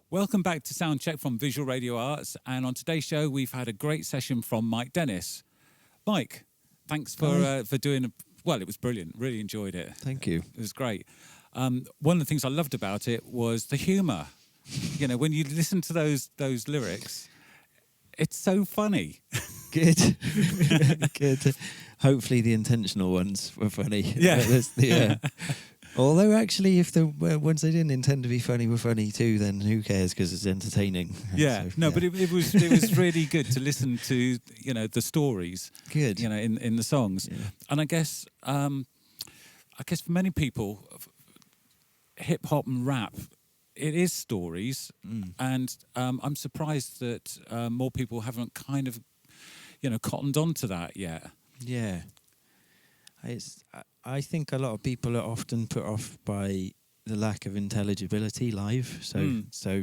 Welcome back to Soundcheck from Visual Radio Arts, and on today's show we've had a great session from Mike Dennis. Mike, thanks for doing. Well, it was brilliant. Really enjoyed it. Thank you. It was great. One of the things I loved about it was the humour. You know, when you listen to those lyrics, it's so funny. Good. Good. Hopefully the intentional ones were funny. Yeah. Although actually, if the ones they didn't intend to be funny were funny too, then who cares? Because it's entertaining. Yeah. So, But it was really good to listen to, you know, the stories. Good. You know, in the songs, and I guess for many people, hip hop and rap, it is stories, and I'm surprised that more people haven't kind of, you know, cottoned on to that yet. Yeah. I think a lot of people are often put off by the lack of intelligibility live. So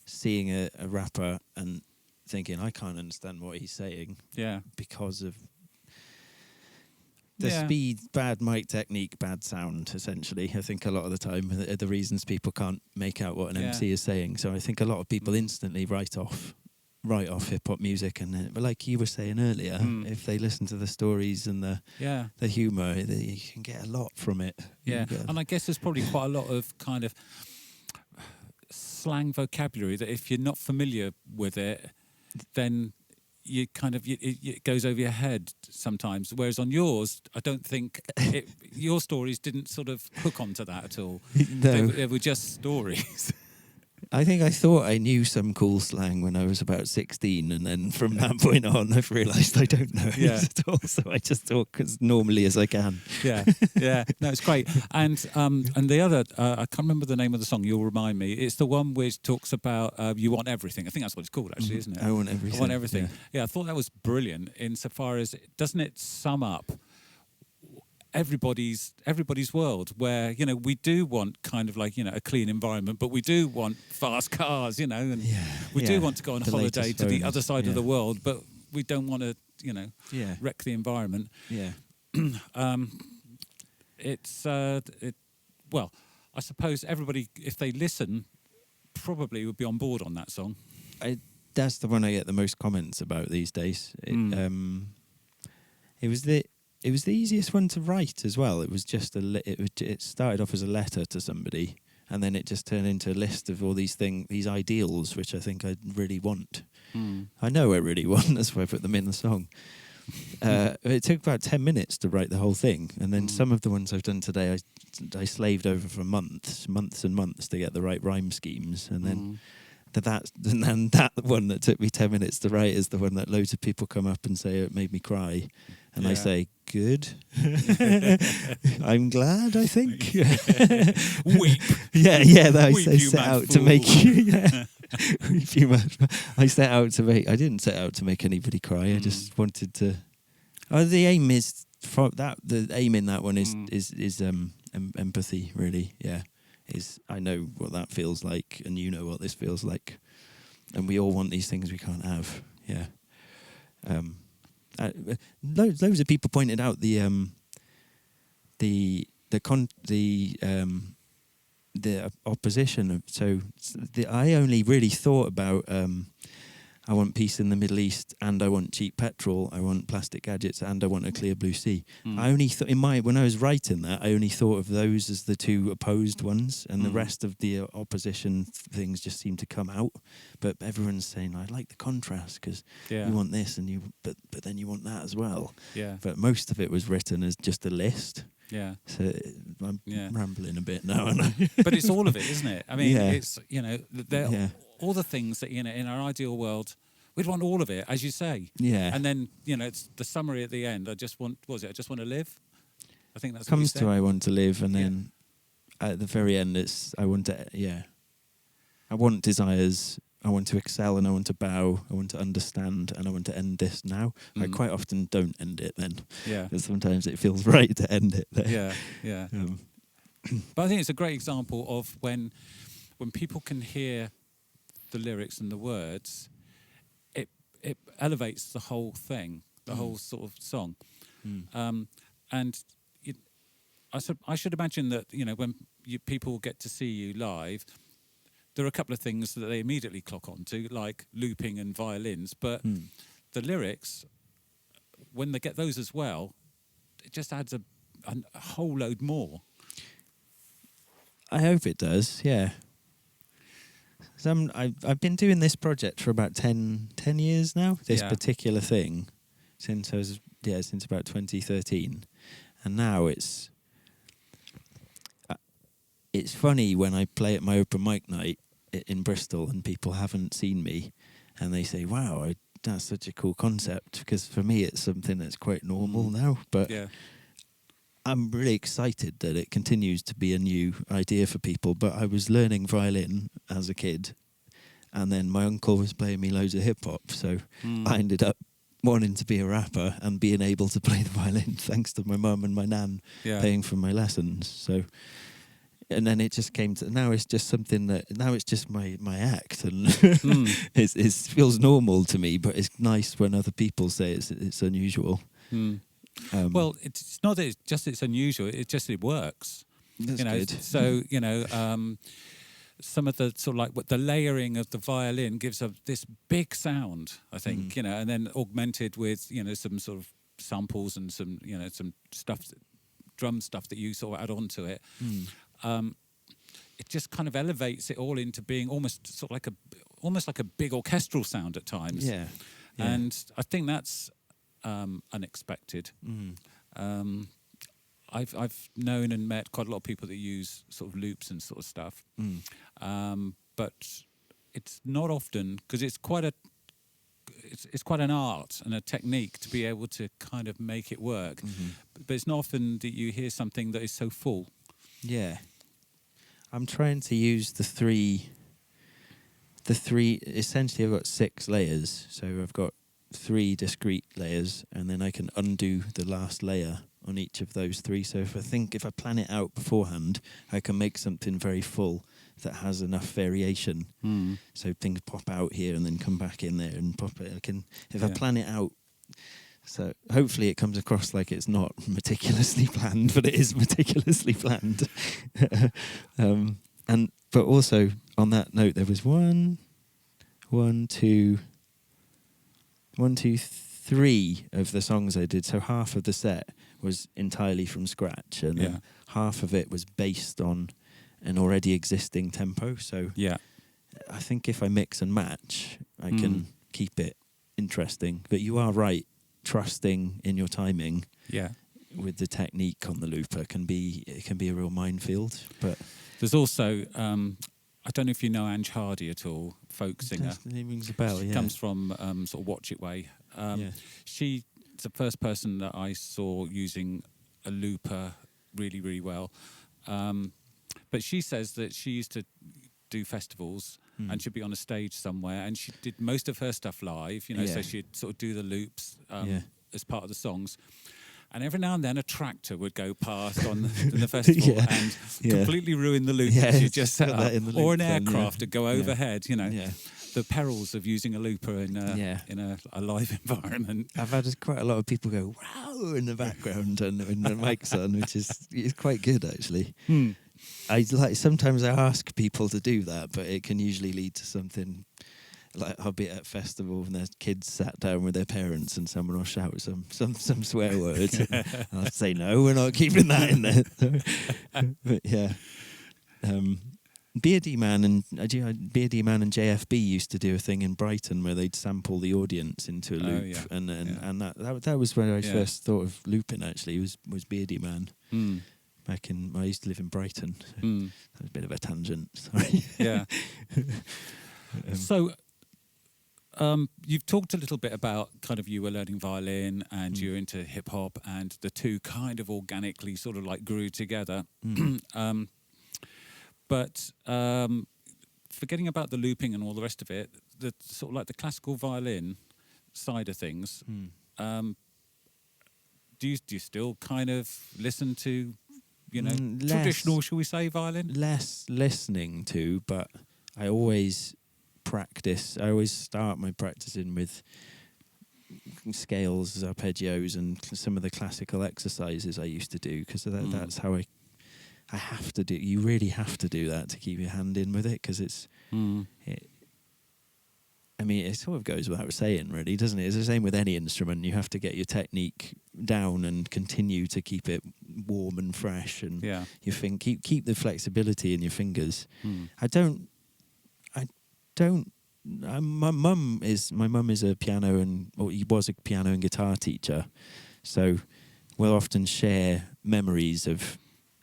seeing a rapper and thinking, I can't understand what he's saying. Yeah. Because of the speed, bad mic technique, bad sound, essentially. I think a lot of the time are the reasons people can't make out what an MC is saying. So I think a lot of people instantly write off hip-hop music, and but like you were saying earlier, if they listen to the stories and the humour, you can get a lot from it. Yeah, and I guess there's probably quite a lot of kind of slang vocabulary that if you're not familiar with it, then you kind of it goes over your head sometimes. Whereas on yours, I don't think your stories didn't sort of hook onto that at all. No. They were just stories. I think I thought I knew some cool slang when I was about 16, and then from that point on, I've realised I don't know it at all. So I just talk as normally as I can. Yeah. No, it's great. And the other, I can't remember the name of the song. You'll remind me. It's the one which talks about you want everything. I think that's what it's called, actually, isn't it? I want everything. I want everything. Yeah, I thought that was brilliant insofar as doesn't it sum up everybody's world, where, you know, we do want kind of like, you know, a clean environment, but we do want fast cars, you know, and we do want to go on holiday to the other side of the world, but we don't want to, you know, wreck the environment. Well, I suppose everybody, if they listen, probably would be on board on that song. That's the one I get the most comments about these days. It was the easiest one to write as well. It was just it started off as a letter to somebody, and then it just turned into a list of all these ideals, which I think I really want. I know I really want. That's why I put them in the song. It took about 10 minutes to write the whole thing, and then some of the ones I've done today, I slaved over for months and months to get the right rhyme schemes, and then. That one that took me 10 minutes to write is the one that loads of people come up and say it made me cry, and I say good. I'm glad. I think. Weep. I Weep, say set out fool. To make you. Weep, you mad. I set out to make. I didn't set out to make anybody cry. I just wanted to. The aim is for that. The aim in that one is empathy. Really, I know what that feels like, and you know what this feels like, and we all want these things we can't have. Loads of people pointed out the opposition. I only really thought about I want peace in the Middle East, and I want cheap petrol. I want plastic gadgets, and I want a clear blue sea. I only thought when I was writing that, I only thought of those as the two opposed ones, and the rest of the opposition things just seemed to come out. But everyone's saying, I like the contrast because you want this, and but then you want that as well. Yeah. But most of it was written as just a list. Yeah. So I'm rambling a bit now, aren't I? But it's all of it, isn't it? I mean, it's, you know, all the things that, you know, in our ideal world, we'd want all of it, as you say. Yeah. And then, you know, it's the summary at the end. I just want to live. I think that's what comes to I want to live, and then at the very end, it's I want desires. I want to excel, and I want to bow. I want to understand, and I want to end this now. I quite often don't end it then. Yeah. Because sometimes it feels right to end it there. Yeah. But I think it's a great example of when people can hear the lyrics and the words, it elevates the whole thing, the whole sort of song. And I should imagine that, you know, when people get to see you live, there are a couple of things that they immediately clock onto, like looping and violins. But the lyrics, when they get those as well, it just adds a whole load more. I hope it does, yeah. I've been doing this project for about 10 years now, this particular thing, since about 2013. And now it's funny when I play at my open mic night in Bristol and people haven't seen me and they say, wow, that's such a cool concept, because for me it's something that's quite normal now. But I'm really excited that it continues to be a new idea for people. But I was learning violin as a kid, and then my uncle was playing me loads of hip hop, so I ended up wanting to be a rapper and being able to play the violin thanks to my mum and my nan paying for my lessons. So, and then it just came to, now it's just something that, now it's just my act, and it feels normal to me, but it's nice when other people say it's unusual. Well, it's not that it's unusual, it's just it works. That's good. So, some of the sort of like what the layering of the violin gives this big sound, I think, and then augmented with, some sort of samples and some, some stuff, drum stuff that you sort of add on to it. It just kind of elevates it all into being almost like a big orchestral sound at times. Yeah. And I think that's unexpected. I've known and met quite a lot of people that use sort of loops and sort of stuff, but it's not often, because it's quite an art and a technique to be able to kind of make it work. But it's not often that you hear something that is so full. Yeah, I'm trying to use the three. Essentially, I've got 6 layers, so I've got 3 discrete layers, and then I can undo the last layer on each of those 3. So if I plan it out beforehand, I can make something very full that has enough variation. So things pop out here and then come back in there and pop it. I plan it out. So hopefully it comes across like it's not meticulously planned, but it is meticulously planned. But also on that note, there was 3 of the songs I did. So half of the set was entirely from scratch, and then half of it was based on an already existing tempo. So I think if I mix and match, I can keep it interesting. But you are right, trusting in your timing with the technique on the looper can be a real minefield. But there's also I don't know if you know Ange Hardy at all, folk singer. It rings a bell. She comes from sort of Watch It Way. She's the first person that I saw using a looper really, really well. But she says that she used to do festivals and she'd be on a stage somewhere, and she did most of her stuff live, so she'd sort of do the loops as part of the songs. And every now and then a tractor would go past on the festival and completely ruin the loop that you just set up. Or an aircraft would go overhead, The perils of using a looper in a live environment. I've had quite a lot of people go, wow, in the background and when the mic's on, which is quite good, actually. Sometimes I ask people to do that, but it can usually lead to something. Like I'll be at a festival and there's kids sat down with their parents and someone will shout some swear words. I'll say, no, we're not keeping that in there. But Beardy Man and JFB used to do a thing in Brighton where they'd sample the audience into a loop, and that was when I first thought of looping. Actually, was Beardy Man. Back in, I used to live in Brighton. So that was a bit of a tangent. Sorry. Yeah. So. You've talked a little bit about kind of you were learning violin and you're into hip hop, and the two kind of organically sort of like grew together. But forgetting about the looping and all the rest of it, the sort of like the classical violin side of things, do you still kind of listen to, traditional, shall we say, violin? Less listening to, but I always practice. I always start my practicing with scales, arpeggios, and some of the classical exercises I used to do, because that's how You really have to do that to keep your hand in with it, because it sort of goes without saying, really, doesn't it? It's the same with any instrument. You have to get your technique down and continue to keep it warm and fresh, and keep the flexibility in your fingers. My mum is a he was a piano and guitar teacher, so we'll often share memories of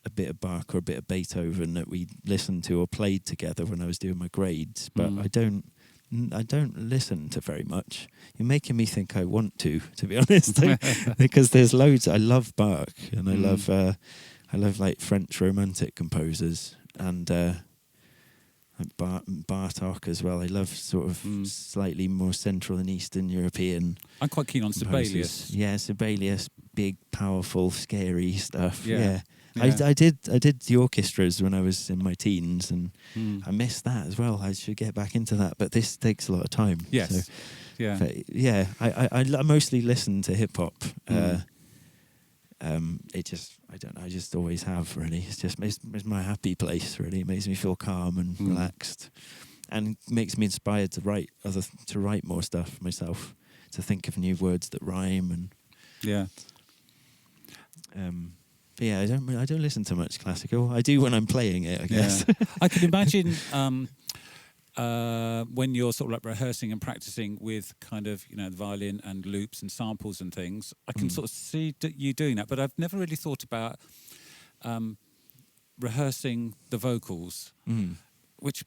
a bit of Bach or a bit of Beethoven that we listened to or played together when I was doing my grades. But I don't listen to very much. You're making me think I want to be honest, because there's loads. I love Bach, and I love like French Romantic composers, and like Bartók as well. I love sort of slightly more Central and Eastern European. I'm quite keen on composers. Sibelius. Yeah, Sibelius, big, powerful, scary stuff. Yeah. I did the orchestras when I was in my teens, and I missed that as well. I should get back into that, but this takes a lot of time. Yes. So, I mostly listen to hip hop. I don't know, I just always have, really. It's my happy place, really. It makes me feel calm and relaxed, and makes me inspired to write more stuff myself, to think of new words that rhyme, and I don't listen to much classical. I do when I'm playing it, I guess. I can imagine when you're sort of like rehearsing and practicing with kind of, the violin and loops and samples and things, I can sort of see you doing that. But I've never really thought about rehearsing the vocals, which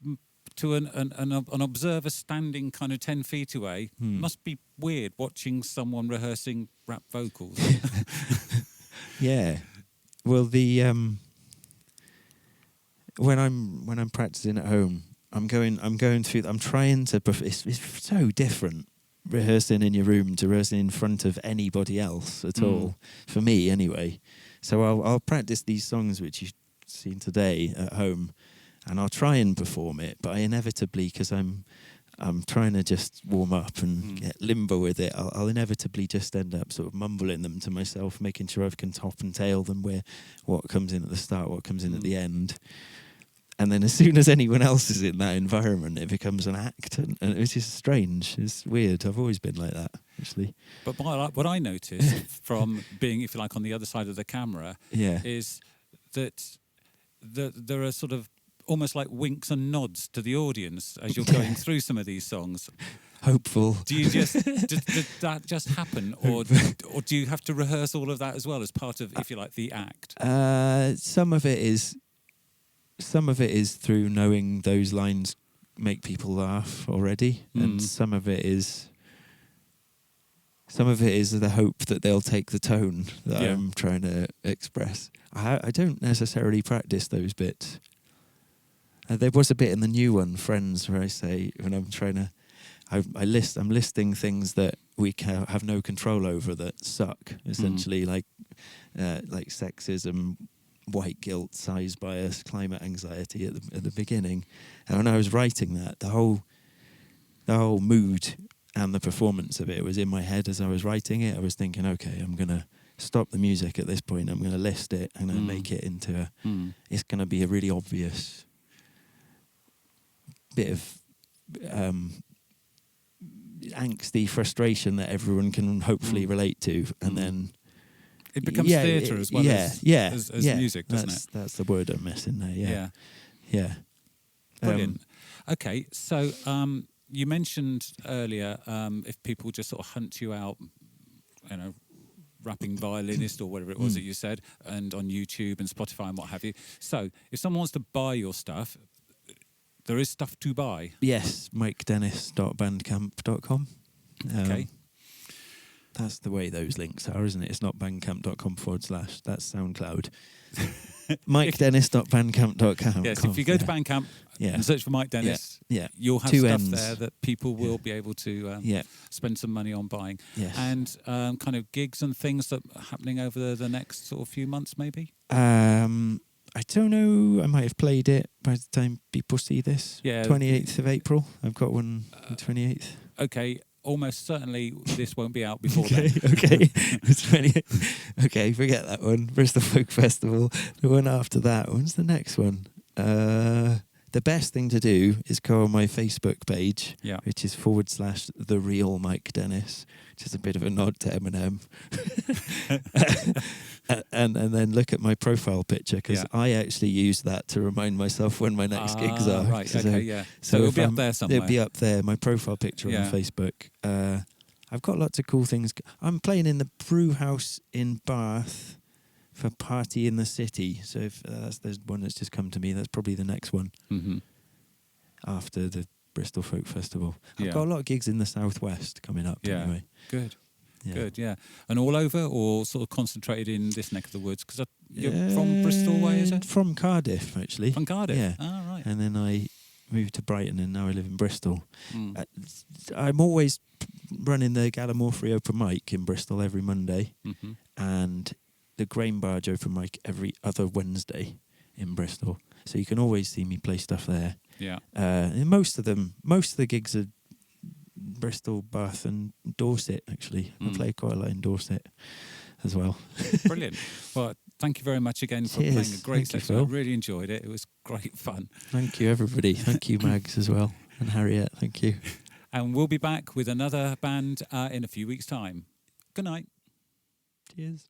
to an observer standing kind of 10 feet away must be weird, watching someone rehearsing rap vocals. Yeah. Well, when I'm practicing at home, I'm going through. I'm trying to. It's so different rehearsing in your room to rehearsing in front of anybody else at all. For me, anyway. So I'll practice these songs which you've seen today at home, and I'll try and perform it. But I inevitably, because I'm trying to just warm up and get limber with it, I'll inevitably just end up sort of mumbling them to myself, making sure I can top and tail them, where what comes in at the start, what comes in at the end. And then as soon as anyone else is in that environment, it becomes an act. And it's just strange. It's weird. I've always been like that, actually. But what I noticed from being, if you like, on the other side of the camera is that there are sort of almost like winks and nods to the audience as you're going through some of these songs. Hopeful. Do you did that just happen, or do you have to rehearse all of that as well as part of, if you like, the act? Some of it is through knowing those lines make people laugh already, and some of it is the hope that they'll take the tone that I'm trying to express. I don't necessarily practice those bits. There was a bit in the new one, Friends, where I say, when I'm trying to, I'm listing things that we have no control over that suck, essentially, like sexism, white guilt, size bias, climate anxiety at the beginning. And when I was writing that, the whole mood and the performance of it was in my head as I was writing it. I was thinking, okay, I'm going to stop the music at this point. I'm going to list it. I'm going to make it into it's going to be a really obvious bit of angsty frustration that everyone can hopefully relate to, and then it becomes theatre as well as music, doesn't it? That's the word I'm missing there. Yeah. Brilliant. Okay, so you mentioned earlier if people just sort of hunt you out, rapping violinist or whatever it was that you said, and on YouTube and Spotify and what have you. So if someone wants to buy your stuff, there is stuff to buy. Yes, mikedennis.bandcamp.com. Okay. That's the way those links are, isn't it? It's not bandcamp.com / that's SoundCloud. mikedennis.bandcamp.com. Yes, if you go to Bandcamp and search for Mike Dennis, you'll have stuff there that people will be able to spend some money on buying. Yes. And kind of gigs and things that are happening over the next sort of few months, maybe? I don't know. I might have played it by the time people see this. 28th of April. I've got one on 28th. Okay. almost certainly this won't be out before Okay, then. okay. Okay, forget that one. Bristol Folk Festival. The one after that. When's the next one? The best thing to do is go on my Facebook page, which is /The Real Mike Dennis, which is a bit of a nod to Eminem. and then look at my profile picture, because I actually use that to remind myself when my next gigs are. Right, okay, yeah. So it'll be up there somewhere. It'll be up there, my profile picture on Facebook. I've got lots of cool things. I'm playing in the Brew House in Bath for Party in the City. So if there's one that's just come to me, that's probably the next one after the Bristol Folk Festival. I've got a lot of gigs in the southwest coming up anyway. Good. Yeah. Good, yeah. And all over, or sort of concentrated in this neck of the woods? Because you're from Bristol way, is it? From Cardiff, actually. From Cardiff? Yeah. Oh, right. And then I moved to Brighton, and now I live in Bristol. I'm always running the Gallimorphy open mic in Bristol every Monday, and the Grain Barge open mic every other Wednesday in Bristol. So you can always see me play stuff there. Yeah. And most of the gigs are Bristol, Bath and Dorset, actually. I play quite a lot in Dorset as well. Brilliant. Well, thank you very much again for playing a great session. I really enjoyed it. It was great fun. Thank you, everybody. Thank you, Mags, as well. And Harriet, thank you. And we'll be back with another band in a few weeks' time. Good night. Cheers.